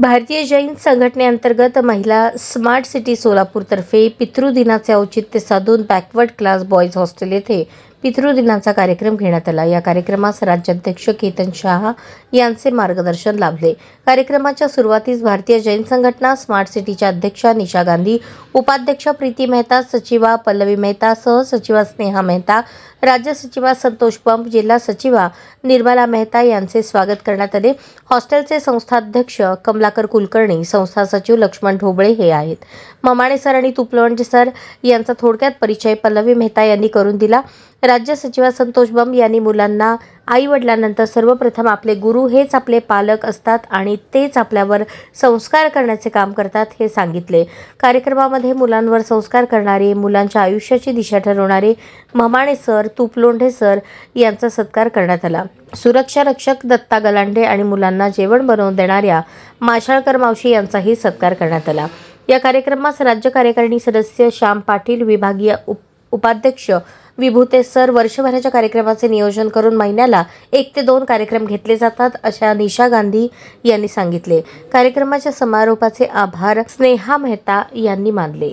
भारतीय जैन संघटनेअंतर्गत महिला smart city सोलापूरतर्फे पितृदिनाचे औचित्य साधून बॅकवर्ड क्लास बॉयज हॉस्टेल येथे पितृदिनाचा कार्यक्रम घेण्यात आला। या कार्यक्रमास राज्याध्यक्ष केतन शहा यांचे मार्गदर्शन लाभले। कार्यक्रमाच्या सुरुवातीस भारतीय जैन संघटना स्मार्ट सिटीच्या अध्यक्षा निशा गांधी, उपाध्यक्ष प्रीती मेहता, सचिवा पल्लवी मेहता, सहसचिवा स्नेहा मेहता, राज्य सचिवा संतोष पंप, जिल्हा सचिवा निर्मला मेहता यांचे स्वागत करण्यात आले। हॉस्टेलचे संस्थाध्यक्ष कमलाकर कुलकर्णी, संस्था सचिव लक्ष्मण ढोबळे हे आहेत। ममाणे सर आणि तुपलोंढे सर यांचा थोडक्यात परिचय पल्लवी मेहता यांनी करून दिला। राज्य सचिवा संतोष बंब यांनी मुलांना आई वडिलांनंतर सर्वप्रथम आपले गुरु हेच आपले पालक असतात आणि तेच आपल्यावर संस्कार करण्याचे काम करतात हे सांगितले। कार्यक्रमामध्ये मुलांवर संस्कार करणारे, मुलांच्या आयुष्याची दिशा ठरवणारे ममाणे सर, तुपलोंढे सर यांचा सत्कार करण्यात आला। सुरक्षा रक्षक दत्ता गलांडे आणि मुलांना जेवण बनवून देणाऱ्या माशाळकर मावशी यांचाही सत्कार करण्यात आला। या कार्यक्रमास राज्य कार्यकारिणी सदस्य श्याम पाटील, विभागीय उपाध्यक्ष विभूते सर, वर्षभराच्या कार्यक्रमाचे नियोजन करून महिन्याला 1 ते 2 कार्यक्रम घेतले जातात अशा निशा गांधी यांनी सांगितले। कार्यक्रमाच्या समारोपाचे आभार स्नेहा मेहता यांनी मानले।